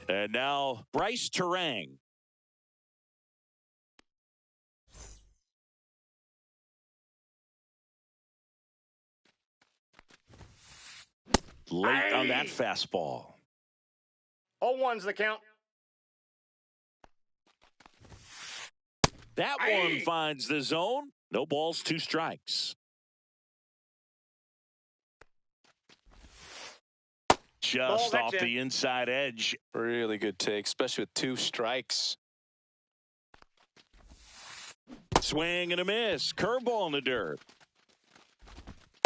And now Bryce Turang. Late on that fastball. 0-1's the count. That one finds the zone. No balls, 2 strikes. Just off the inside edge. Really good take, especially with 2 strikes. Swing and a miss. Curveball in the dirt.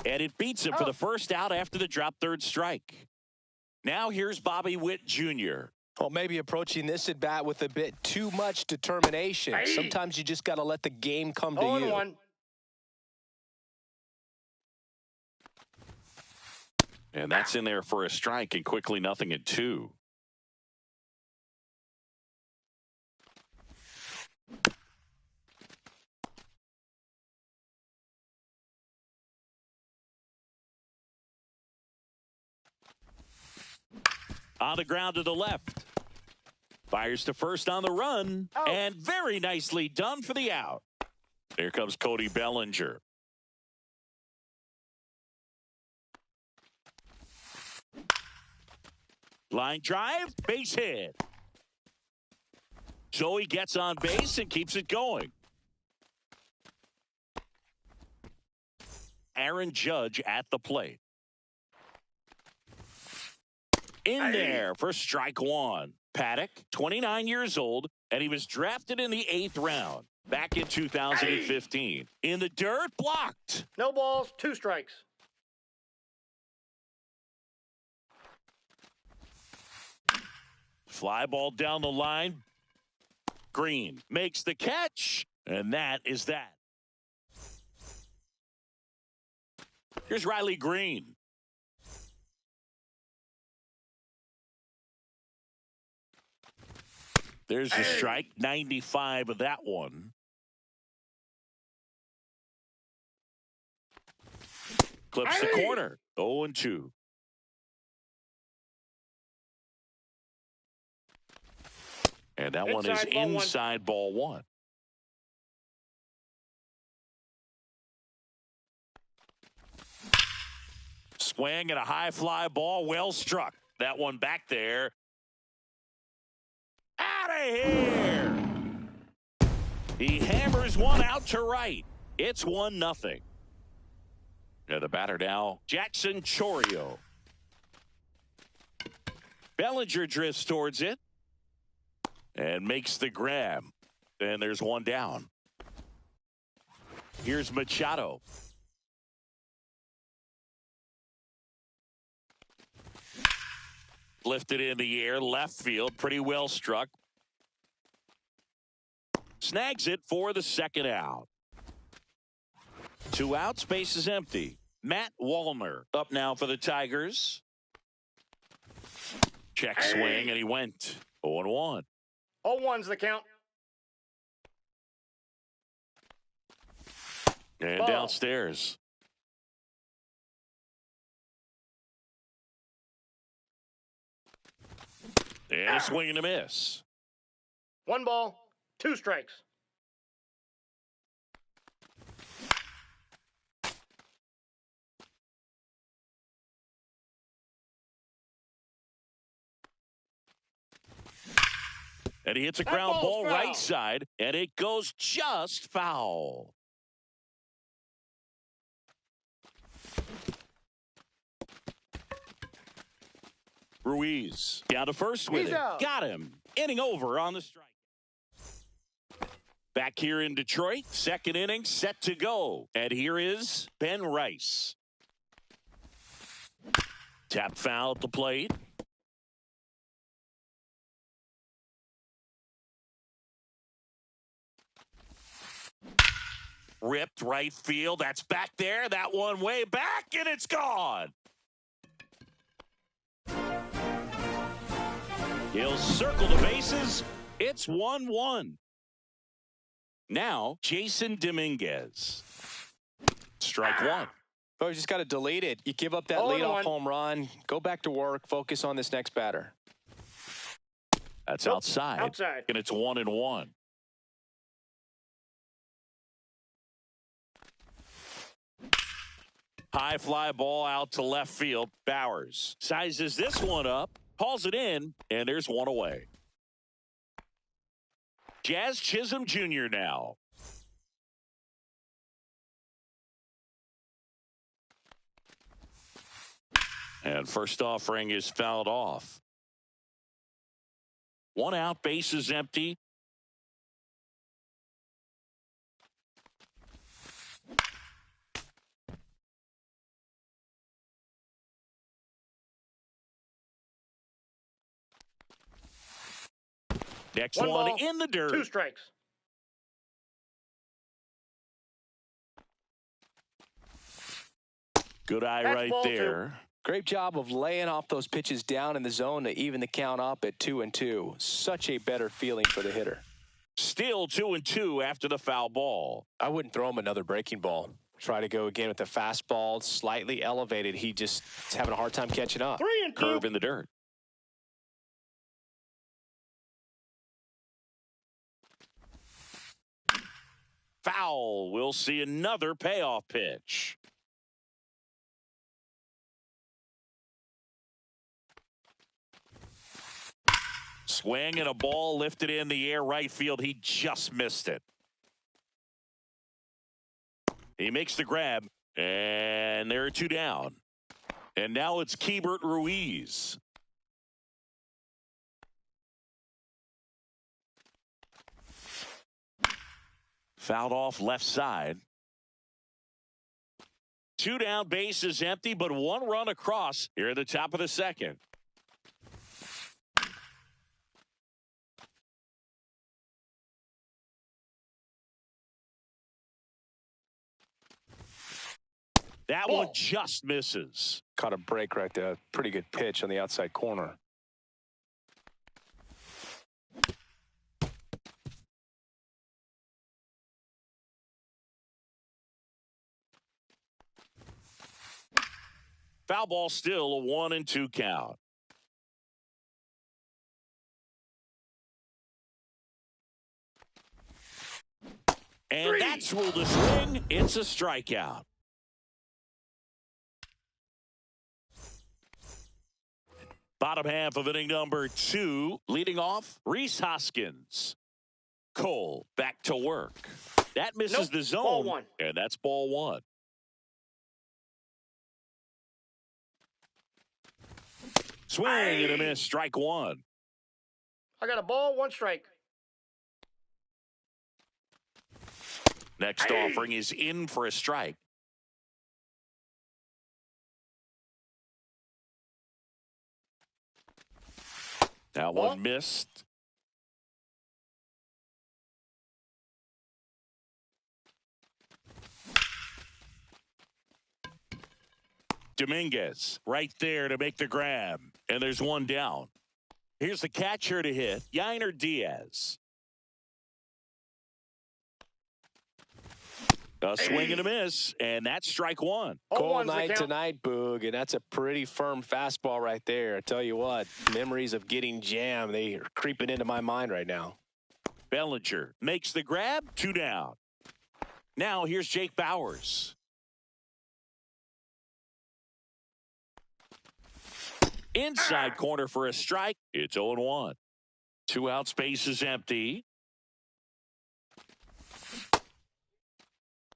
And it beats him for the first out after the drop 3rd strike. Now here's Bobby Witt Jr. Well, maybe approaching this at bat with a bit too much determination. Sometimes you just got to let the game come to you. 0-1. And that's in there for a strike, and quickly 0-2. On the ground to the left. Fires to first on the run. And very nicely done for the out. Here comes Cody Bellinger. Line drive, base hit. So he gets on base and keeps it going. Aaron Judge at the plate. In there for strike 1. Paddock, 29 years old, and he was drafted in the 8th round back in 2015. In the dirt, blocked. No balls, 2 strikes. Fly ball down the line. Green makes the catch, and that is that. Here's Riley Green. There's the strike, 95 of that one. Clips the corner, 0-2. And that one is inside ball 1. Swing and a high fly ball, well struck. That one back there. Out of here! He hammers one out to right. It's 1-0. Now the batter now, Jackson Chourio. Bellinger drifts towards it and makes the grab. And there's one down. Here's Machado. Lifted in the air, left field, pretty well struck. Snags it for the 2nd out. 2 outs, base is empty. Matt Wallner up now for the Tigers. Check swing, and he went 0-1. 0-1's the count. And downstairs. And a swing and a miss. 1 ball, 2 strikes. And he hits a ground ball right side, and it goes just foul. Ruiz down to first with it. Got him. Inning over on the strike. Back here in Detroit, 2nd inning set to go. And here is Ben Rice. Tap foul at the plate. Ripped right field. That's back there. That one way back, and it's gone. He'll circle the bases. It's 1-1. Now, Jason Dominguez. Strike 1. Oh, you just got to delete it. You give up that leadoff home run. Go back to work. Focus on this next batter. That's Nope. outside. Outside. And it's 1-1. High fly ball out to left field. Bowers sizes this one up, calls it in, and there's one away. Jazz Chisholm Jr. now. And first offering is fouled off. One out, base is empty. Next One one ball, in the dirt. 2 strikes. Good eye That's right ball there. Great job of laying off those pitches down in the zone to even the count up at 2-2. Such a better feeling for the hitter. Still 2-2 after the foul ball. I wouldn't throw him another breaking ball. Try to go again with the fastball, slightly elevated. He just is having a hard time catching up. 3-2. Curve in the dirt. Foul. We'll see another payoff pitch. Swing and a ball lifted in the air right field. He just missed it. He makes the grab, and there are 2 down. And now it's Keibert Ruiz. Fouled off left side. 2 down, base is empty, but 1 run across here at the top of the second. That one just misses. Caught a break right there. Pretty good pitch on the outside corner. Foul ball, still a 1-2 count. And that's ruled a swing. It's a strikeout. Bottom half of inning number 2. Leading off, Rhys Hoskins. Cole back to work. That misses the zone. Ball 1. And that's ball 1. Swing and a miss. Strike 1. I got a ball, 1 strike. Next offering is in for a strike. That one missed. Dominguez right there to make the grab. And there's 1 down. Here's the catcher to hit, Yainer Diaz. A swing and a miss, and that's strike 1. Cold night tonight, Boog, and that's a pretty firm fastball right there. I tell you what, memories of getting jammed, they are creeping into my mind right now. Bellinger makes the grab, 2 down. Now here's Jake Bowers. Inside corner for a strike. It's 0-1. 2 outs, base is empty.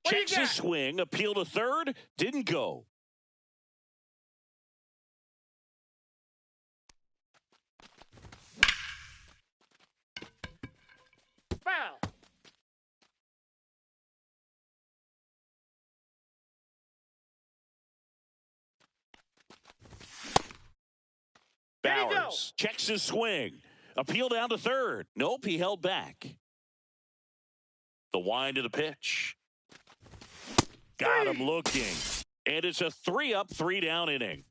Checks his swing, appeal to third, didn't go. Foul. Bowers checks his swing. Appeal down to third. Nope, he held back. The wind of the pitch. Got him looking. And it's a 3-up, 3-down inning.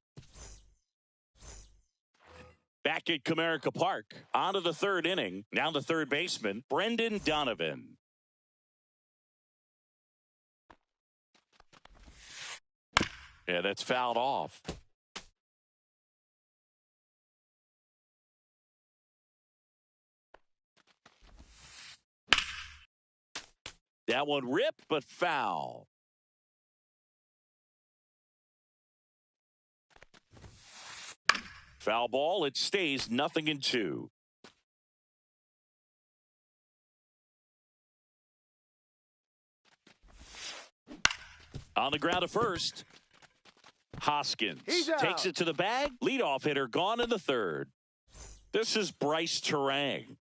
Back at Comerica Park. On to the 3rd inning. Now the third baseman, Brendan Donovan. Yeah, that's fouled off. That one ripped, but foul. Foul ball. It stays 0-2. On the ground at first. Hoskins takes it to the bag. Leadoff hitter gone in the third. This is Bryce Terang.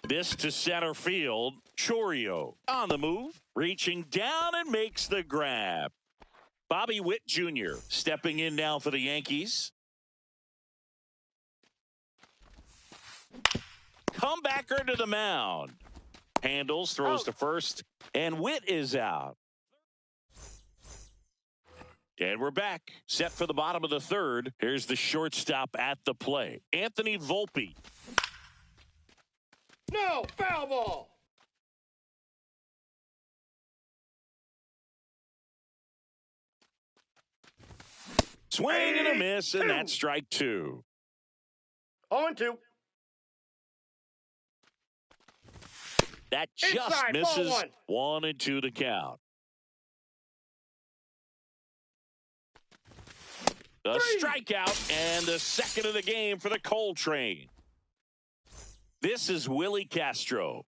This to center field. Chourio on the move. Reaching down and makes the grab. Bobby Witt Jr. stepping in now for the Yankees. Comebacker to the mound. Handles, throws to first, and Witt is out. And we're back. Set for the bottom of the third. Here's the shortstop at the plate. Anthony Volpe. No, foul ball. Swing and a miss, and that's strike 2. 0-2. That just Inside, misses. ball 1 and 2 to count. The strikeout and the second of the game for the Coltrane. This is Willie Castro.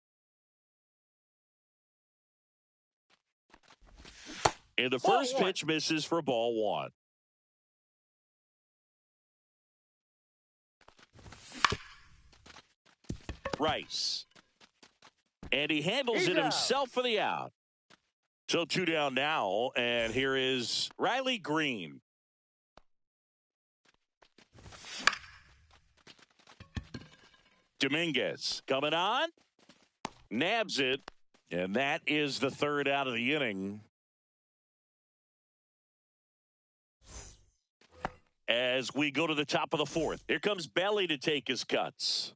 And the first pitch misses for ball 1. Rice. And he handles it himself for the out. So 2 down now, and here is Riley Green. Dominguez coming on. Nabs it, and that is the third out of the inning. As we go to the top of the fourth, here comes Belly to take his cuts.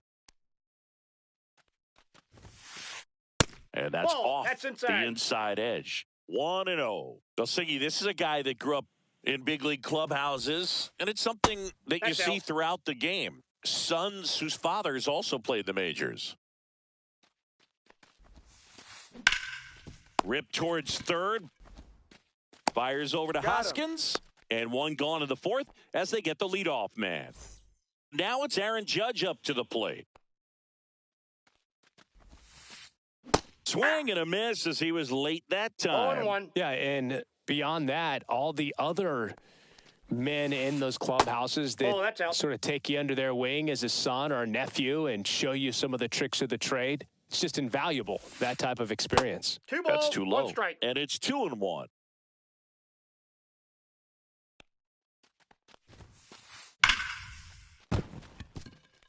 And that's off the inside edge. 1-0. Delsingi, this is a guy that grew up in big league clubhouses, and it's something that you see throughout the game. Sons whose fathers also played the majors. Rip towards third. Fires over to Hoskins. And one gone in the fourth as they get the leadoff man. Now it's Aaron Judge up to the plate. Swing and a miss as he was late that time. 0-1. Yeah, and beyond that, all the other men in those clubhouses that sort of take you under their wing as a son or a nephew and show you some of the tricks of the trade. It's just invaluable, that type of experience. 2 balls, that's too low. 1 strike. And it's 2-1.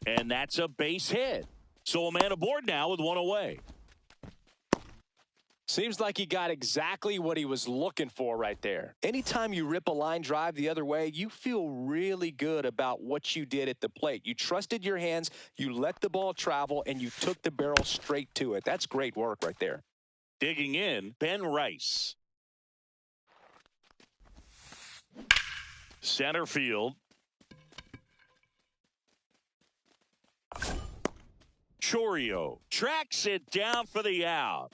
And that's a base hit. So a man aboard now with 1 away. Seems like he got exactly what he was looking for right there. Anytime you rip a line drive the other way, you feel really good about what you did at the plate. You trusted your hands, you let the ball travel, and you took the barrel straight to it. That's great work right there. Digging in, Ben Rice. Center field. Chourio tracks it down for the out.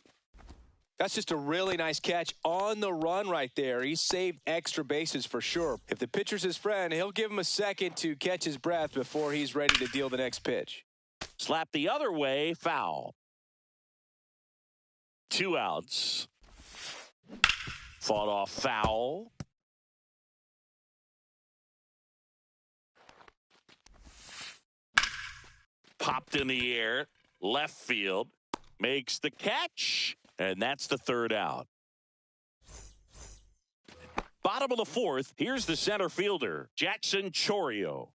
That's just a really nice catch on the run right there. He saved extra bases for sure. If the pitcher's his friend, he'll give him a second to catch his breath before he's ready to deal the next pitch. Slap the other way, foul. 2 outs. Fought off foul. Popped in the air, left field, makes the catch. And that's the third out. Bottom of the fourth, here's the center fielder, Jackson Chourio.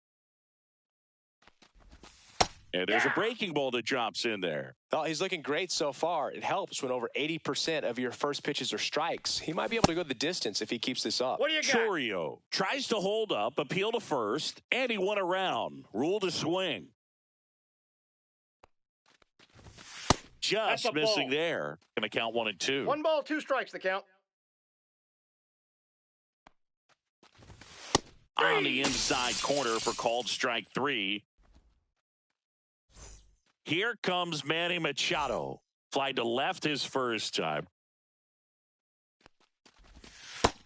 And there's a breaking ball that drops in there. Oh, he's looking great so far. It helps when over 80% of your first pitches are strikes. He might be able to go the distance if he keeps this up. What do you got? Chourio tries to hold up, appeal to first, and he went around. Ruled a swing. Just missing there. Going to count 1 and 2. 1 ball, 2 strikes, the count. On the inside corner for called strike 3. Here comes Manny Machado. Fly to left his first time.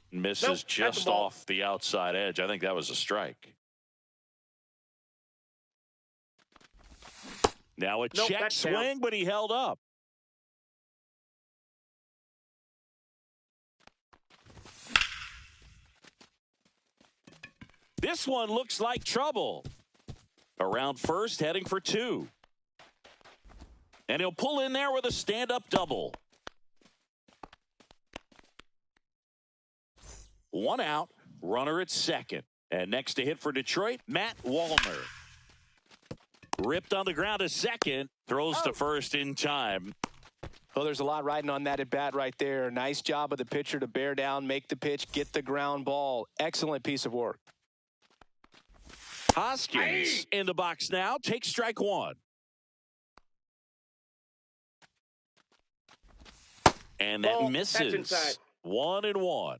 Misses Nope, just off the outside edge. I think that was a strike. Now a check swing, but he held up. This one looks like trouble. Around first, heading for two. And he'll pull in there with a stand-up double. One out, runner at second. And next to hit for Detroit, Matt Wallner. Ripped on the ground to second, throws to first in time. Well, there's a lot riding on that at bat right there. Nice job of the pitcher to bear down, make the pitch, get the ground ball. Excellent piece of work. Hoskins in the box now, takes strike one. And that misses. 1-1.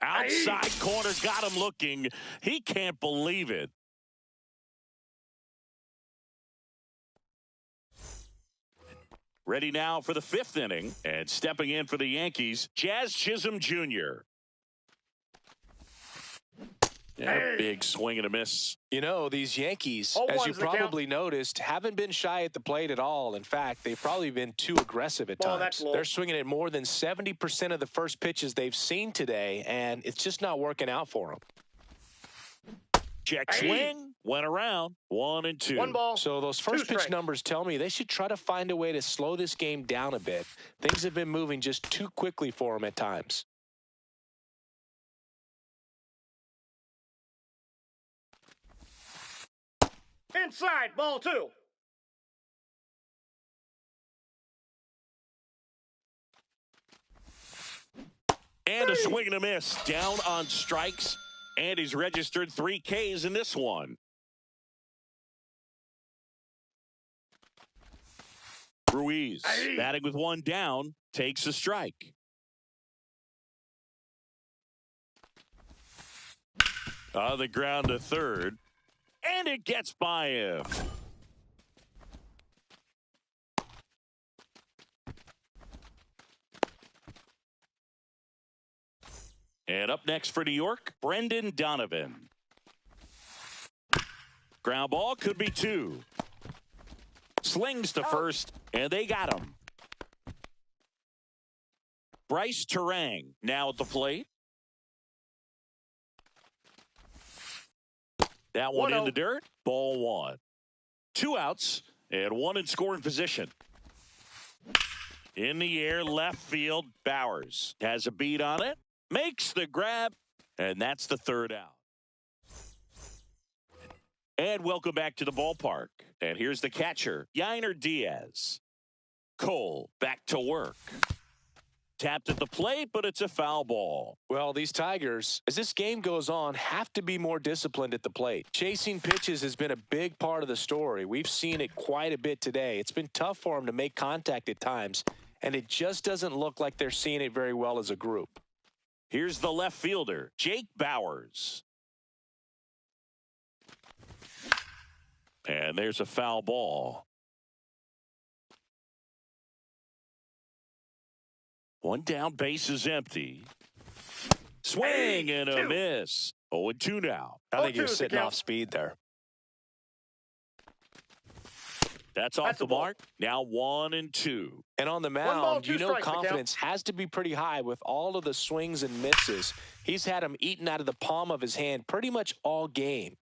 Outside corner, got him looking. He can't believe it. Ready now for the fifth inning. And stepping in for the Yankees, Jazz Chisholm Jr. Yeah, big swing and a miss. You know, these Yankees, as you probably noticed, haven't been shy at the plate at all. In fact, they've probably been too aggressive at times. They're swinging at more than 70% of the first pitches they've seen today, and it's just not working out for them. Check swing, went around, 1-2. 1 ball. So those first pitch numbers tell me they should try to find a way to slow this game down a bit. Things have been moving just too quickly for them at times. Inside, ball 2. And a swing and a miss. Down on strikes. And he's registered 3 Ks in this one. Ruiz, batting with 1 down, takes a strike. On the ground to third. And it gets by him. And up next for New York, Brendan Donovan. Ground ball could be 2. Slings to first, and they got him. Bryce Terang now at the plate. That one in the dirt. Ball 1. 2 outs and 1 in scoring position. In the air, left field, Bowers has a beat on it. Makes the grab, and that's the 3rd out. And welcome back to the ballpark. And here's the catcher, Yainer Diaz. Cole back to work. Tapped at the plate, but it's a foul ball. Well, these Tigers, as this game goes on, have to be more disciplined at the plate. Chasing pitches has been a big part of the story. We've seen it quite a bit today. It's been tough for them to make contact at times, and it just doesn't look like they're seeing it very well as a group. Here's the left fielder, Jake Bowers. And there's a foul ball. 1 down, base is empty. Swing and a miss. 0-2 now. I think you're sitting off speed there. That's off the mark. Now 1-2. And on the mound, you know confidence has to be pretty high with all of the swings and misses. He's had them eaten out of the palm of his hand pretty much all game.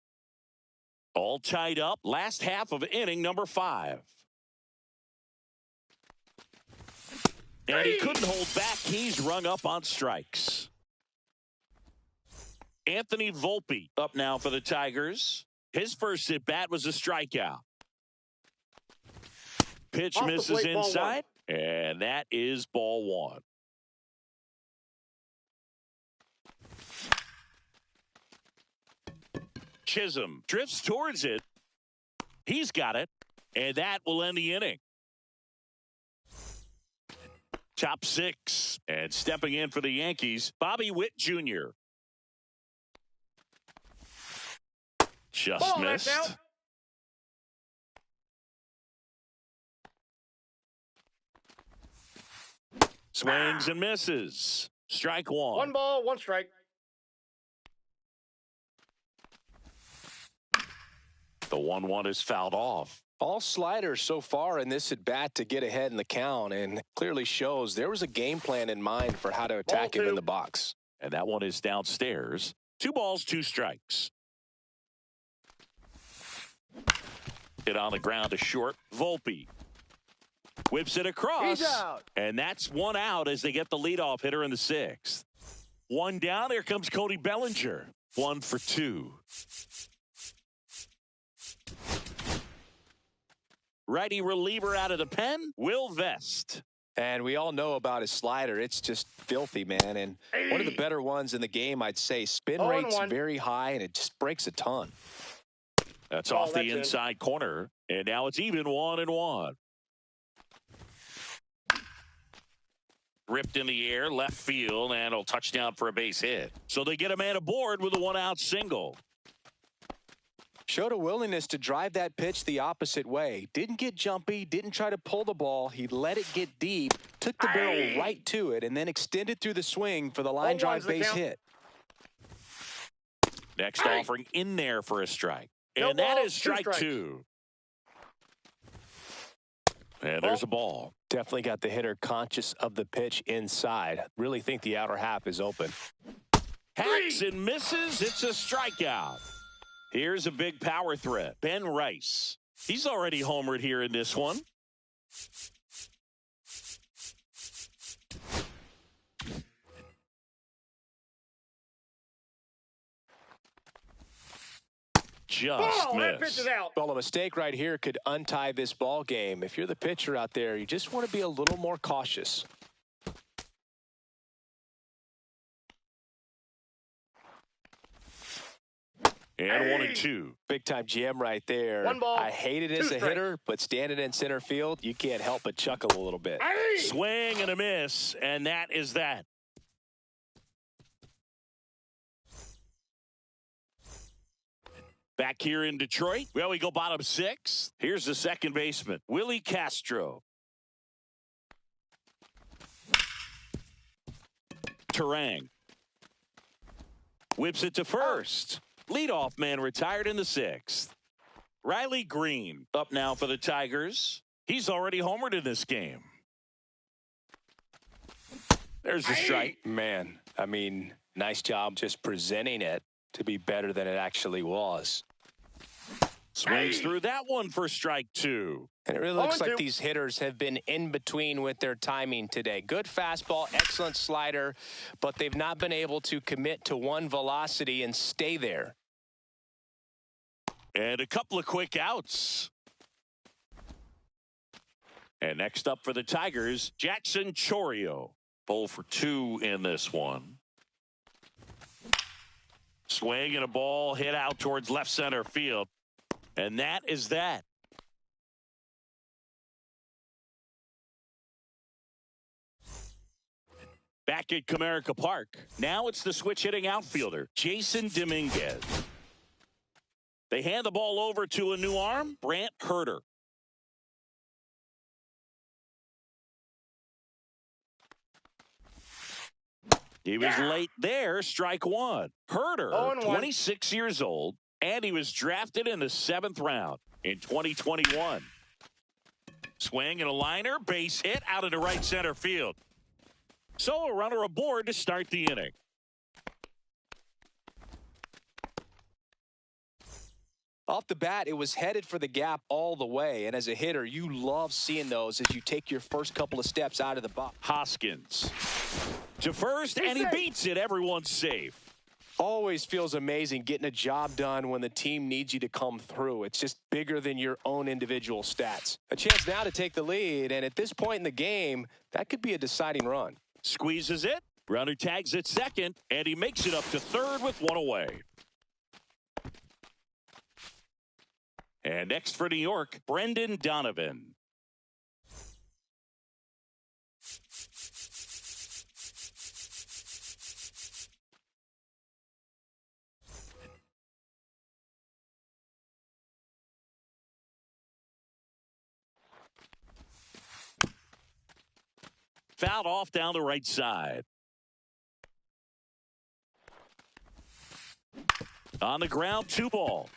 All tied up. Last half of inning number 5. And he couldn't hold back. He's rung up on strikes. Anthony Volpe up now for the Tigers. His first at-bat was a strikeout. Pitch misses inside, and that is ball 1. Chisholm drifts towards it. He's got it, and that will end the inning. Top six. And stepping in for the Yankees, Bobby Witt Jr. Just Ball, that's missed. out. Swings and misses. Strike one. 1 ball, 1 strike. The 1-1 is fouled off. All sliders so far in this at bat to get ahead in the count, and clearly shows there was a game plan in mind for how to attack him in the box. And that one is downstairs. 2 balls, 2 strikes. Hit on the ground to short. Volpe whips it across. He's out. And that's 1 out as they get the leadoff hitter in the 6th. 1 down. Here comes Cody Bellinger. 1 for 2. Righty reliever out of the pen, Will Vest. And we all know about his slider. It's just filthy, man. And one of the better ones in the game, I'd say. Spin rate's very high, and it just breaks a ton. That's off the inside corner. And now it's even 1-1. Ripped in the air, left field, and a touchdown for a base hit. So they get a man aboard with a 1-out single. Showed a willingness to drive that pitch the opposite way. Didn't get jumpy, didn't try to pull the ball. He let it get deep, took the barrel right to it, and then extended through the swing for the line drive base hit. Next offering in there for a strike. And that is strike 2. And there's a ball. Definitely got the hitter conscious of the pitch inside. Really think the outer half is open. Hacks and misses. It's a strikeout. Here's a big power threat. Ben Rice. He's already homered here in this one. Just that pitch is out. Well, a mistake right here could untie this ball game. If you're the pitcher out there, you just want to be a little more cautious. And 1-2. Big time jam right there. 1 ball. I hate it as a hitter, but standing in center field, you can't help but chuckle a little bit. Swing and a miss, and that is that. Back here in Detroit, well, we go bottom 6. Here's the second baseman, Willie Castro. Terang whips it to first. Leadoff man retired in the 6th. Riley Green up now for the Tigers. He's already homered in this game. There's the strike. Man, I mean, nice job just presenting it to be better than it actually was. Swings through that one for strike 2. And it really looks like these hitters have been in between with their timing today. Good fastball, excellent slider, but they've not been able to commit to one velocity and stay there. And a couple of quick outs. And next up for the Tigers, Jackson Chourio. 0 for 2 in this one. Swing and a ball hit out towards left center field. And that is that. Back at Comerica Park. Now it's the switch hitting outfielder, Jason Dominguez. They hand the ball over to a new arm, Brant Herter. He was late there, strike 1. Herter, 26 years old, and he was drafted in the 7th round in 2021. Swing and a liner, base hit out into right center field. So a runner aboard to start the inning. Off the bat, it was headed for the gap all the way. And as a hitter, you love seeing those as you take your first couple of steps out of the box. Hoskins to first, and he beats it. Everyone's safe. Always feels amazing getting a job done when the team needs you to come through. It's just bigger than your own individual stats. A chance now to take the lead, and at this point in the game, that could be a deciding run. Squeezes it. Runner tags at second, and he makes it up to third with one away. And next for New York, Brendan Donovan. Fouled off down the right side. On the ground, 2 ball.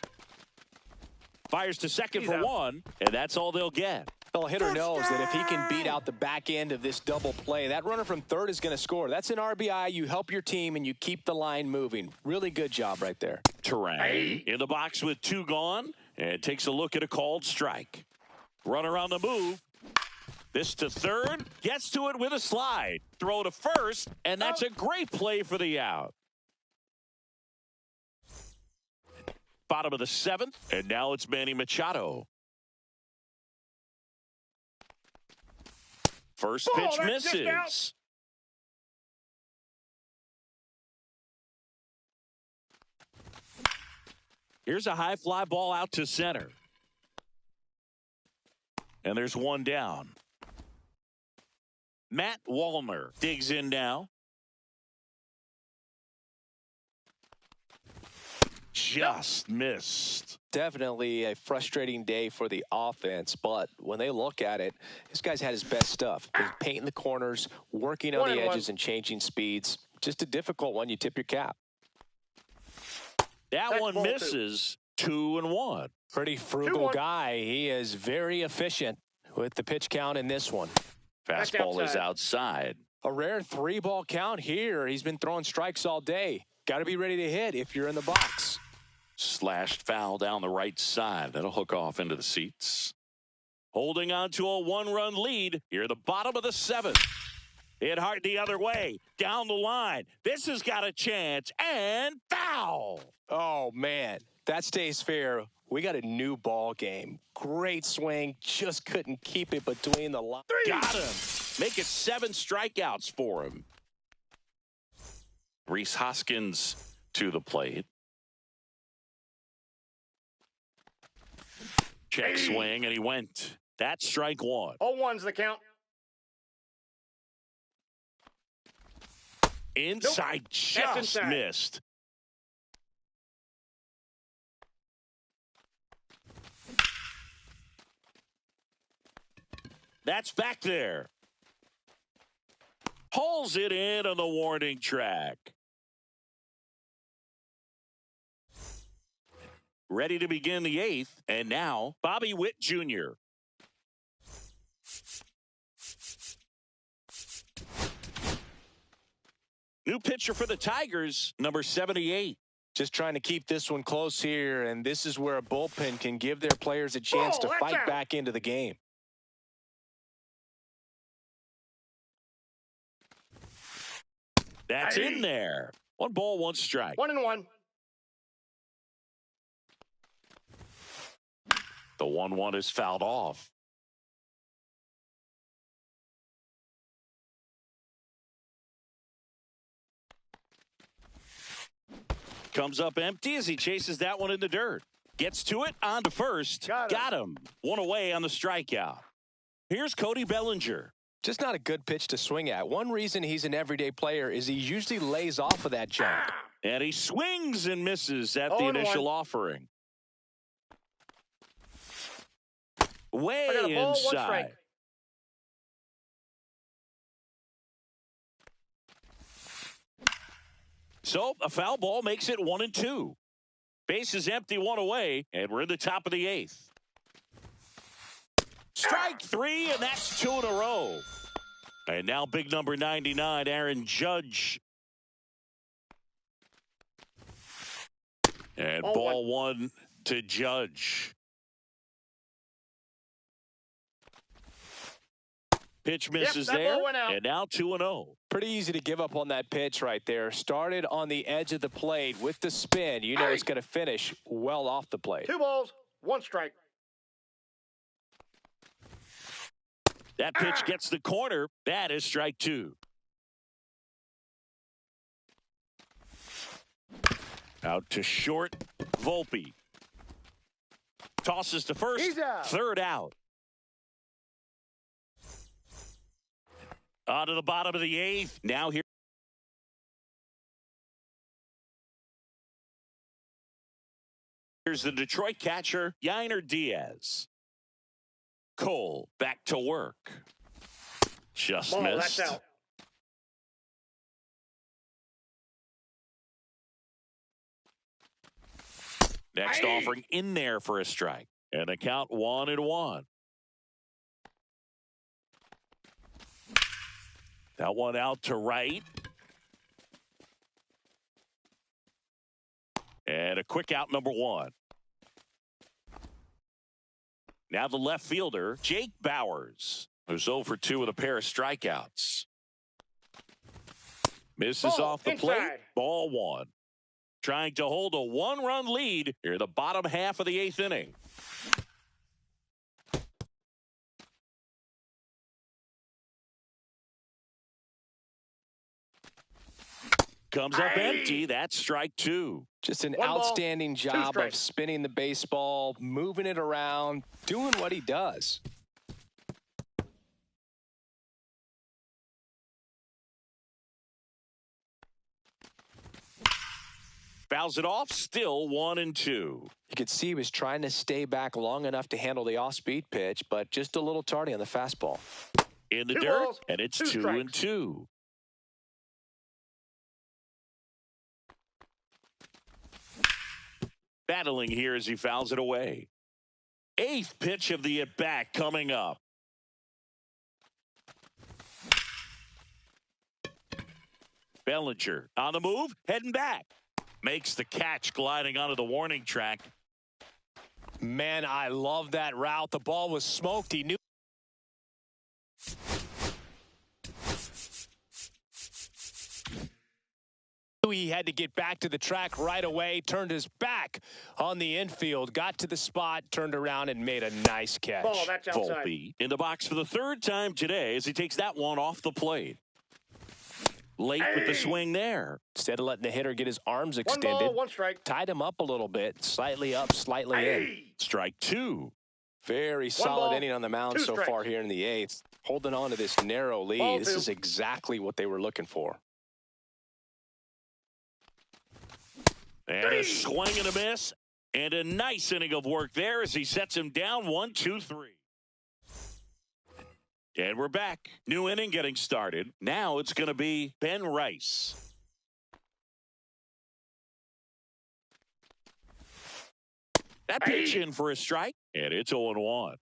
Fires to second He's for out. 1, and that's all they'll get. Well, hitter knows that if he can beat out the back end of this double play, that runner from third is going to score. That's an RBI. You help your team, and you keep the line moving. Really good job right there. Turang in the box with 2 gone, and takes a look at a called strike. Runner on the move. This to third. Gets to it with a slide. Throw to first, and that's a great play for the out. Bottom of the 7th, and now it's Manny Machado. First Ball, pitch that's just misses. out. Here's a high fly ball out to center. And there's 1 down. Matt Wallner digs in now. Just missed. Definitely a frustrating day for the offense, but when they look at it, this guy's had his best stuff. He's painting the corners, working on the edges, and changing speeds. Just a difficult one. You tip your cap. That That's one ball misses. 2-1. Pretty frugal 2-1. guy. He is very efficient with the pitch count in this one. That's Fastball is outside. outside. A rare 3-ball count here. He's been throwing strikes all day. Got to be ready to hit if you're in the box. Slashed foul down the right side. That'll hook off into the seats. Holding on to a 1-run lead here at the bottom of the 7th. Hit hard the other way. Down the line. This has got a chance. And foul. Oh, man. That stays fair. We got a new ball game. Great swing. Just couldn't keep it between the lines. Got him. Make it 7 strikeouts for him. Rhys Hoskins to the plate. Check swing, and he went. That's strike 1. 0-1's the count. Inside, Nope. just That's inside. missed. That's back there. Pulls it in on the warning track. Ready to begin the 8th, and now Bobby Witt Jr. New pitcher for the Tigers, number 78. Just trying to keep this one close here, and this is where a bullpen can give their players a chance to that's fight out. back into the game. That's in there. 1 ball, 1 strike. 1-1. The 1-1 is fouled off. Comes up empty as he chases that one in the dirt. Gets to it, on to first. Got him. 1 away on the strikeout. Here's Cody Bellinger. Just not a good pitch to swing at. One reason he's an everyday player is he usually lays off of that jump. And he swings and misses at the 0-1. initial offering. Way I got a ball, 1 inside. strike. So a foul ball makes it 1-2. Base is empty, 1 away, and we're in the top of the 8th. Strike 3, and that's 2 in a row. And now big number 99, Aaron Judge. And ball 1 to Judge. Pitch misses that ball there, went out. and now 2-0. Pretty easy to give up on that pitch right there. Started on the edge of the plate with the spin. You know it's going to finish well off the plate. 2 balls, 1 strike. That pitch gets the corner. That is strike 2. Out to short, Volpe. Tosses to first, He's out. 3rd out. On to the bottom of the 8th. Now here's the Detroit catcher, Yainer Diaz. Cole back to work. Just Ball, missed. that's out. Next Aye. offering in there for a strike. And the count 1-1. That one out to right. And a quick out, number 1. Now the left fielder, Jake Bauers, who's 0 for 2 with a pair of strikeouts. Misses Ball, off the plate. inside. Ball 1. Trying to hold a 1-run lead here in the bottom half of the 8th inning. Comes up empty. That's strike 2. Just an 1 ball, outstanding 2 job of strikes. spinning the baseball, moving it around, doing what he does. Fouls it off. Still 1-2. You could see he was trying to stay back long enough to handle the off-speed pitch, but just a little tardy on the fastball. In the 2 dirt, balls, and it's 2 strikes. 2-2. Battling here as he fouls it away. 8th pitch of the at-bat coming up. Bellinger on the move, heading back. Makes the catch gliding onto the warning track. Man, I love that route. The ball was smoked. He knew. He had to get back to the track right away, turned his back on the infield, got to the spot, turned around, and made a nice catch. Ball, that's outside. Volpe in the box for the 3rd time today as he takes that one off the plate. Late with the swing there. Instead of letting the hitter get his arms 1 extended, ball, 1 strike. tied him up a little bit, slightly up, slightly in. Aye. Strike 2. Very solid ball, inning on the mound 2 so strikes. far here in the 8th. Holding on to this narrow lead. Ball This 2. is exactly what they were looking for. And a swing and a miss. And a nice inning of work there as he sets him down 1-2-3. And we're back. New inning getting started. Now it's going to be Ben Rice. That pitch in for a strike. And it's 0-1.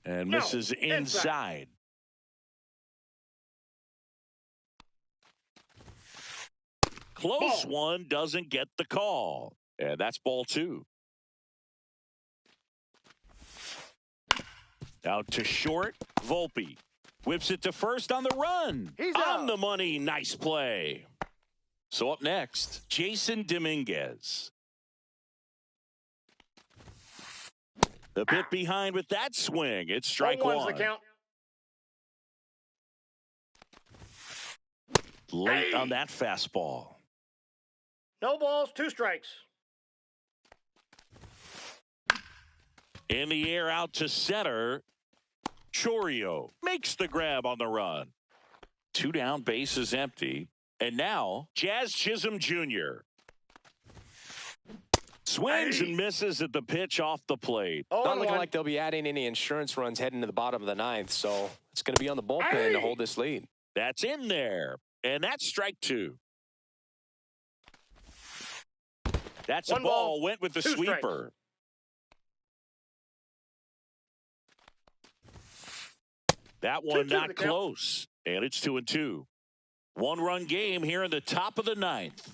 And No, misses inside. Close Ball. one doesn't get the call. And that's ball 2. Out to short. Volpe whips it to first on the run. He's on out. the money. Nice play. So up next, Jason Dominguez. The bit behind with that swing. It's strike 1's 1. the count. Late on that fastball. No balls, 2 strikes. In the air out to center. Chorio makes the grab on the run. 2 down, base is empty. And now, Jazz Chisholm Jr. Swings and misses at the pitch off the plate. Not looking 0-1. like they'll be adding any insurance runs heading to the bottom of the 9th, so it's going to be on the bullpen to hold this lead. That's in there. And that's strike 2. That's a 1 ball. ball, Went with the 2 strikes. sweeper. That one 2-2 not the count. close. And it's 2-2. 1-run game here in the top of the 9th.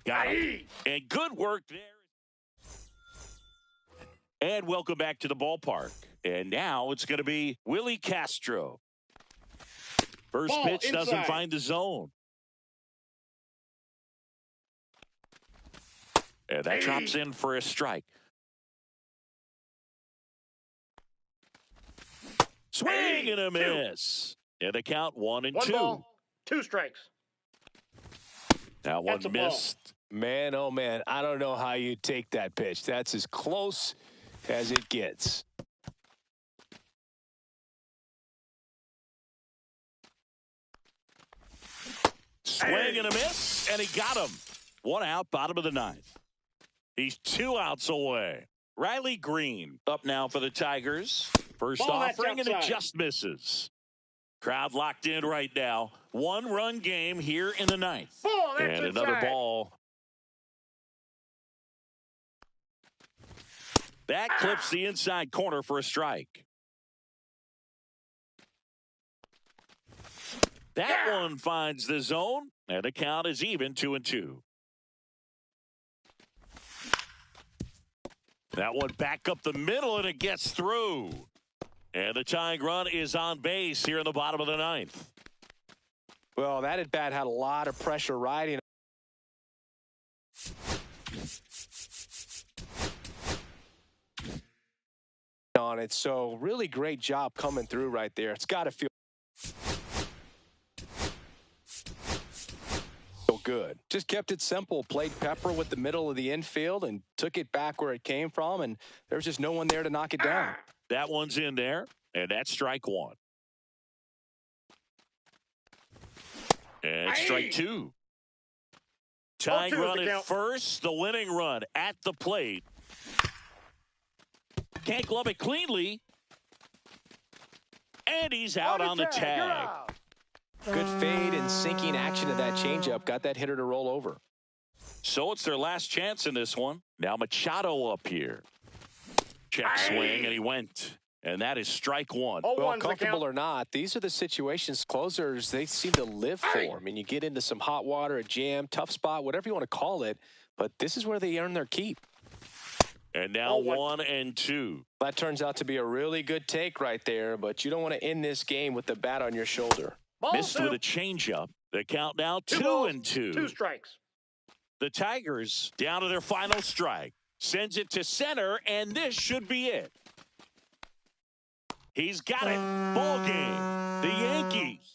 Got him. And good work there. And welcome back to the ballpark. And now it's going to be Willie Castro. First Ball pitch doesn't inside. find the zone. And that drops in for a strike. Swing and a 2. miss. And the count 1-2. 1 ball, 2 strikes. That one That's a ball. missed. Man, oh man, I don't know how you take that pitch. That's as close as it gets. Swing and a miss, and he got him. 1 out, bottom of the 9th. He's 2 outs away. Riley Green up now for the Tigers. First Ball, that's offering, and it outside. just misses. Crowd locked in right now. 1-run game here in the ninth. Ball, that's And another inside. ball. That clips the inside corner for a strike. That one finds the zone, and the count is even 2-2. That one back up the middle, and it gets through. And the tying run is on base here in the bottom of the ninth. Well, that at bat had a lot of pressure riding on it. So really great job coming through right there. It's got to feel good. Just kept it simple. Played pepper with the middle of the infield and took it back where it came from. And there's just no one there to knock it down. That one's in there, and that's strike one. And strike two. Tying run at first, the winning run at the plate. Can't glove it cleanly. And he's out on the tag. Good fade and sinking action of that changeup. Got that hitter to roll over. So it's their last chance in this one. Now Machado up here. Check swing, and he went. And that is strike one. Well, comfortable or not, these are the situations closers, they seem to live for. I mean, you get into some hot water, a jam, tough spot, whatever you want to call it, but this is where they earn their keep. And now 1-2. That turns out to be a really good take right there, but you don't want to end this game with the bat on your shoulder. Missed with a changeup. The count now 2-2. 2 strikes. The Tigers down to their final strike. Sends it to center, and this should be it. He's got it. Ball game. The Yankees